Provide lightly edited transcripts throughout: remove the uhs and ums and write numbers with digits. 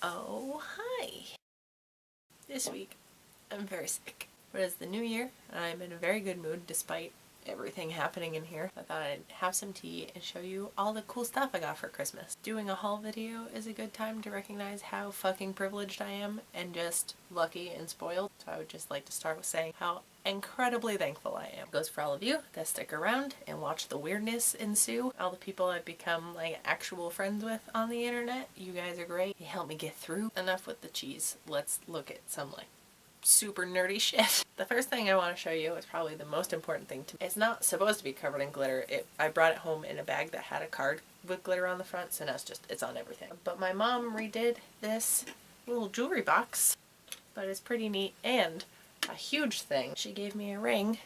Oh, hi! This week, I'm very sick. But it's the new year, and I'm in a very good mood despite everything happening in here. I thought I'd have some tea and show you all the cool stuff I got for Christmas. Doing a haul video is a good time to recognize how fucking privileged I am and just lucky and spoiled. So I would just like to start with saying how incredibly thankful I am. It goes for all of you that stick around and watch the weirdness ensue. All the people I've become like actual friends with on the internet. You guys are great. You help me get through. Enough with the cheese. Let's look at some like super nerdy shit. The first thing I want to show you is probably the most important thing to me. It's not supposed to be covered in glitter. I brought it home in a bag that had a card with glitter on the front, so now it's on everything. But my mom redid this little jewelry box, but it's pretty neat, and a huge thing. She gave me a ring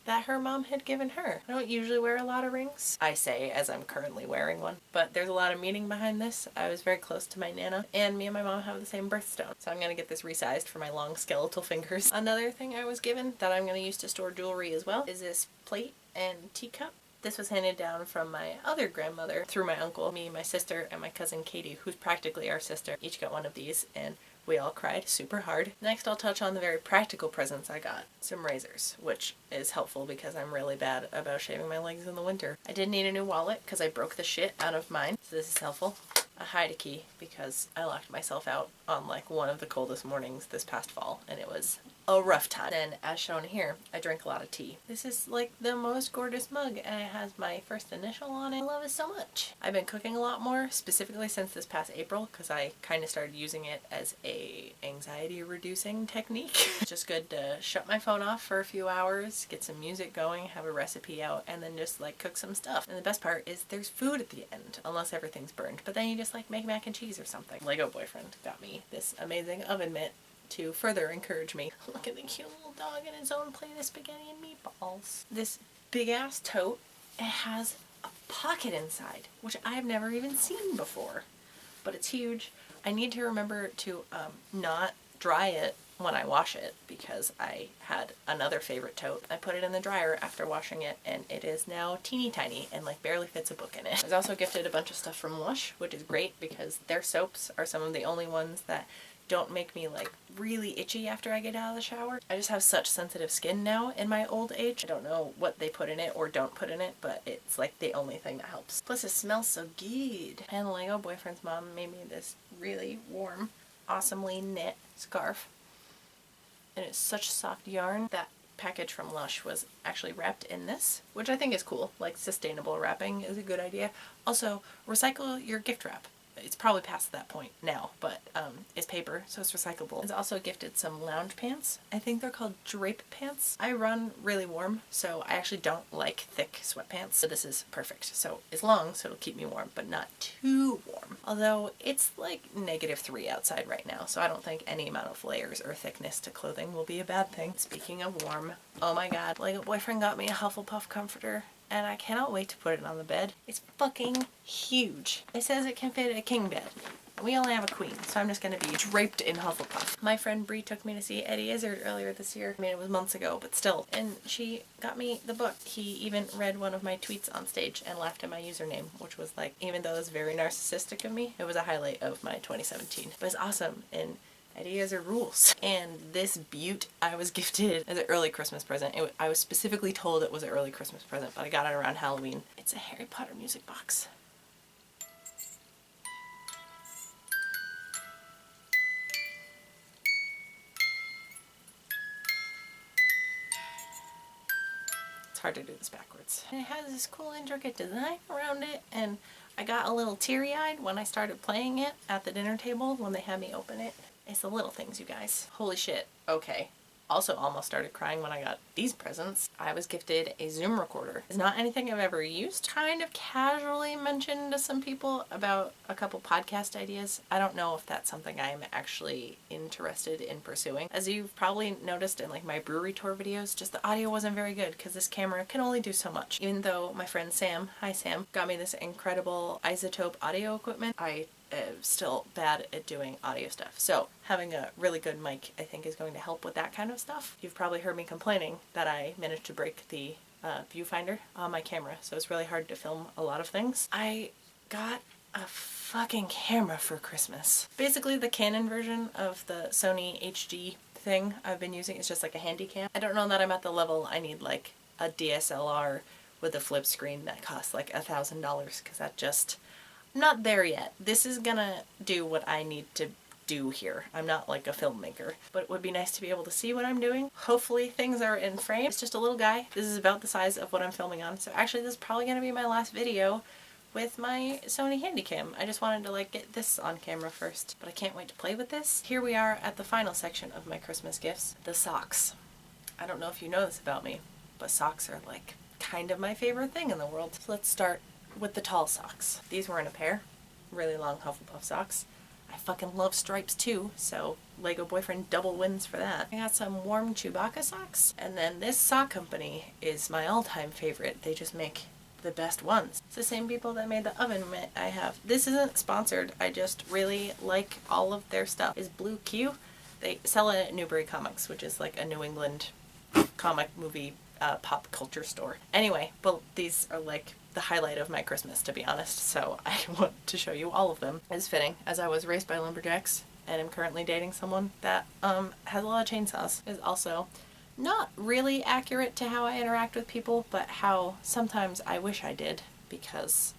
that her mom had given her. I don't usually wear a lot of rings, I say as I'm currently wearing one, but there's a lot of meaning behind this. I was very close to my Nana, and me and my mom have the same birthstone, so I'm gonna get this resized for my long skeletal fingers. Another thing I was given that I'm gonna use to store jewelry as well is this plate and teacup. This was handed down from my other grandmother through my uncle. Me, my sister, and my cousin Katie, who's practically our sister, each got one of these, and we all cried super hard. Next, I'll touch on the very practical presents I got. Some razors, which is helpful because I'm really bad about shaving my legs in the winter. I did need a new wallet because I broke the shit out of mine, so this is helpful. A hide key because I locked myself out on like one of the coldest mornings this past fall, and it was a rough time. Then, as shown here, I drink a lot of tea. This is like the most gorgeous mug, and it has my first initial on it. I love it so much. I've been cooking a lot more, specifically since this past April, because I kind of started using it as a anxiety reducing technique. It's just good to shut my phone off for a few hours, get some music going, have a recipe out, and then just like cook some stuff. And the best part is there's food at the end, unless everything's burned. But then you just like make mac and cheese or something. Lego boyfriend got me this amazing oven mitt to further encourage me. Look at the cute little dog in his own plate of spaghetti and meatballs. This big ass tote, it has a pocket inside, which I've never even seen before, but it's huge. I need to remember to not dry it when I wash it because I had another favorite tote. I put it in the dryer after washing it, and it is now teeny tiny and like barely fits a book in it. I was also gifted a bunch of stuff from Lush, which is great because their soaps are some of the only ones that don't make me like really itchy after I get out of the shower. I just have such sensitive skin now in my old age. I don't know what they put in it or don't put in it, but it's like the only thing that helps. Plus it smells so good. And Lego boyfriend's mom made me this really warm, awesomely knit scarf. And it's such soft yarn. That package from Lush was actually wrapped in this, which I think is cool. Like sustainable wrapping is a good idea. Also, recycle your gift wrap. It's probably past that point now, but it's paper, so it's recyclable. It's also gifted some lounge pants. I think they're called drape pants. I run really warm, so I actually don't like thick sweatpants, so this is perfect. So it's long, so it'll keep me warm, but not too warm. Although it's like -3 outside right now, so I don't think any amount of layers or thickness to clothing will be a bad thing. Speaking of warm, oh my god, like a boyfriend got me a Hufflepuff comforter, and I cannot wait to put it on the bed. It's fucking huge. It says it can fit a king bed. We only have a queen, so I'm just gonna be draped in Hufflepuff. My friend Bree took me to see Eddie Izzard earlier this year. I mean, it was months ago, but still. And she got me the book. He even read one of my tweets on stage and laughed at my username, which was like, even though it was very narcissistic of me, it was a highlight of my 2017. But it's awesome, and Eddie Izzard rules. And this butte I was gifted as an early Christmas present. I was specifically told it was an early Christmas present, but I got it around Halloween. It's a Harry Potter music box. It's hard to do this backwards. And it has this cool intricate design around it, and I got a little teary-eyed when I started playing it at the dinner table when they had me open it. It's the little things, you guys. Holy shit. Okay. Also almost started crying when I got these presents. I was gifted a Zoom recorder. It's not anything I've ever used. Kind of casually mentioned to some people about a couple podcast ideas. I don't know if that's something I'm actually interested in pursuing. As you've probably noticed in like my brewery tour videos, just the audio wasn't very good because this camera can only do so much. Even though my friend Sam, hi Sam, got me this incredible isotope audio equipment, I still bad at doing audio stuff. So having a really good mic I think is going to help with that kind of stuff. You've probably heard me complaining that I managed to break the viewfinder on my camera, so it's really hard to film a lot of things. I got a fucking camera for Christmas. Basically the Canon version of the Sony HD thing I've been using is just like a handy cam. I don't know that I'm at the level I need like a DSLR with a flip screen that costs like $1,000 because that just, I'm not there yet. This is gonna do what I need to do here. I'm not like a filmmaker, but it would be nice to be able to see what I'm doing. Hopefully things are in frame. It's just a little guy. This is about the size of what I'm filming on. So actually this is probably gonna be my last video with my Sony Handycam. I just wanted to like get this on camera first, but I can't wait to play with this. Here we are at the final section of my Christmas gifts, the socks. I don't know if you know this about me, but socks are like kind of my favorite thing in the world. So let's start with the tall socks. These were in a pair, really long Hufflepuff socks. I fucking love stripes too, so Lego Boyfriend double wins for that. I got some warm Chewbacca socks, and then this sock company is my all-time favorite. They just make the best ones. It's the same people that made the oven mitt I have. This isn't sponsored, I just really like all of their stuff. Is Blue Q. They sell it at Newbury Comics, which is like a New England comic movie pop culture store. Anyway, but these are like the highlight of my Christmas, to be honest, so I want to show you all of them. It's fitting, as I was raised by lumberjacks and am currently dating someone that has a lot of chainsaws. Is also not really accurate to how I interact with people, but how sometimes I wish I did, because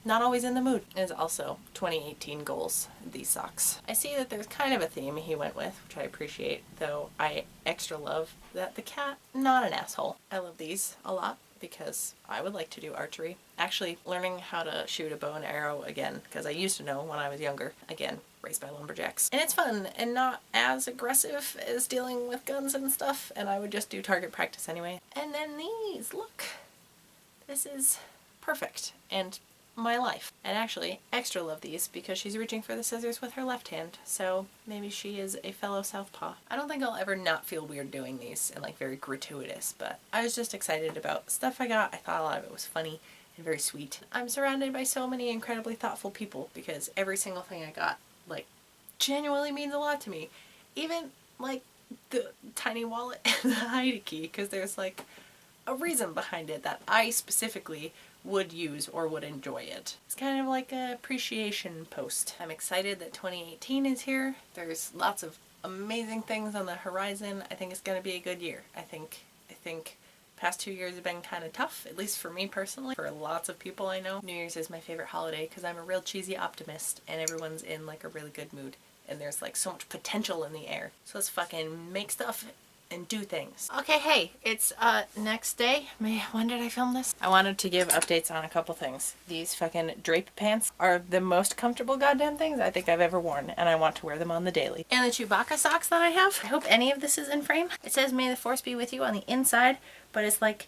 not always in the mood. Is also 2018 goals, these socks. I see that there's kind of a theme he went with, which I appreciate, though I extra love that the cat, not an asshole. I love these a lot because I would like to do archery. Actually learning how to shoot a bow and arrow again, because I used to know when I was younger. Again, raised by lumberjacks. And it's fun and not as aggressive as dealing with guns and stuff, and I would just do target practice anyway. And then these, look. This is perfect and my life. And actually extra love these because she's reaching for the scissors with her left hand, so maybe she is a fellow southpaw. I don't think I'll ever not feel weird doing these and like very gratuitous, but I was just excited about stuff I got. I thought a lot of it was funny and very sweet. I'm surrounded by so many incredibly thoughtful people because every single thing I got like genuinely means a lot to me. Even like the tiny wallet and the Heidi key, because there's like a reason behind it that I specifically would use or would enjoy it. It's kind of like an appreciation post. I'm excited that 2018 is here. There's lots of amazing things on the horizon. I think it's going to be a good year. I think past 2 years have been kind of tough, at least for me personally. For lots of people I know, New Year's is my favorite holiday because I'm a real cheesy optimist and everyone's in like a really good mood and there's like so much potential in the air. So let's fucking make stuff and do things. Okay, hey, it's next day. When did I film this? I wanted to give updates on a couple things. These fucking drape pants are the most comfortable goddamn things I think I've ever worn, and I want to wear them on the daily. And the Chewbacca socks that I have, I hope any of this is in frame. It says "May the Force be with you" on the inside, but it's like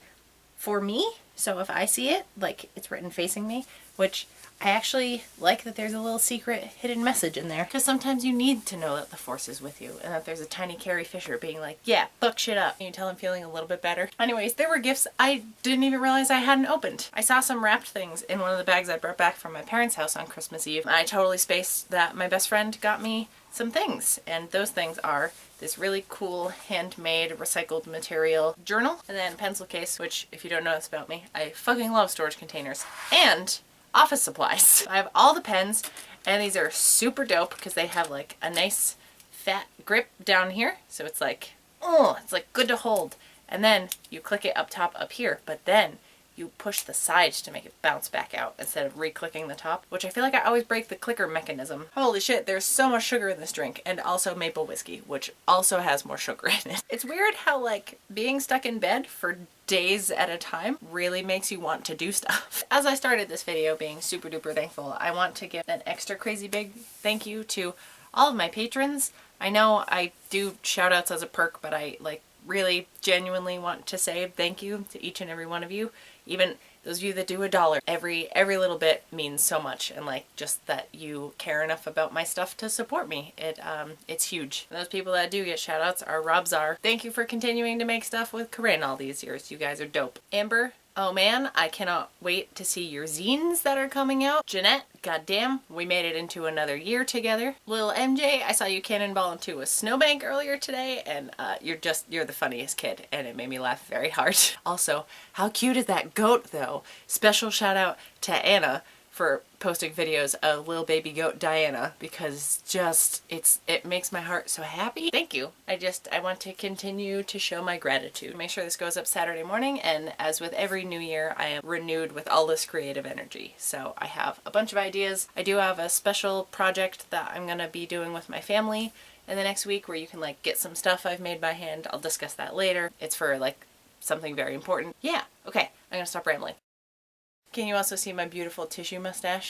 for me, so if I see it, like it's written facing me, which I actually like that there's a little secret hidden message in there, because sometimes you need to know that the Force is with you and that there's a tiny Carrie Fisher being like, yeah, fuck shit up. Can you tell I'm feeling a little bit better? Anyways, there were gifts I didn't even realize I hadn't opened. I saw some wrapped things in one of the bags I brought back from my parents' house on Christmas Eve. I totally spaced that my best friend got me some things, and those things are this really cool handmade recycled material journal and then pencil case, which if you don't know this about me, I fucking love storage containers, and office supplies. I have all the pens, and these are super dope because they have like a nice fat grip down here, so it's like, oh, it's like good to hold, and then you click it up top up here, but then you push the sides to make it bounce back out instead of re-clicking the top, which I feel like I always break the clicker mechanism. Holy shit, there's so much sugar in this drink, and also maple whiskey, which also has more sugar in it. It's weird how like being stuck in bed for days at a time really makes you want to do stuff. As I started this video being super duper thankful, I want to give an extra crazy big thank you to all of my patrons. I know I do shout outs as a perk, but I like really genuinely want to say thank you to each and every one of you. Even those of you that do $1, every little bit means so much, and like just that you care enough about my stuff to support me. It's huge. And those people that do get shout outs are Rob Czar. Thank you for continuing to make stuff with Corinne all these years. You guys are dope. Amber, oh man, I cannot wait to see your zines that are coming out. Jeanette, goddamn, we made it into another year together. Lil MJ, I saw you cannonball into a snowbank earlier today, and you're the funniest kid, and it made me laugh very hard. Also, how cute is that goat though? Special shout out to Anna for posting videos of little baby goat Diana, because just it makes my heart so happy. Thank you. I want to continue to show my gratitude. Make sure this goes up Saturday morning, and as with every new year, I am renewed with all this creative energy. So I have a bunch of ideas. I do have a special project that I'm gonna be doing with my family in the next week where you can like get some stuff I've made by hand. I'll discuss that later. It's for like something very important. Yeah, okay, I'm gonna stop rambling. Can you also see my beautiful tissue mustache?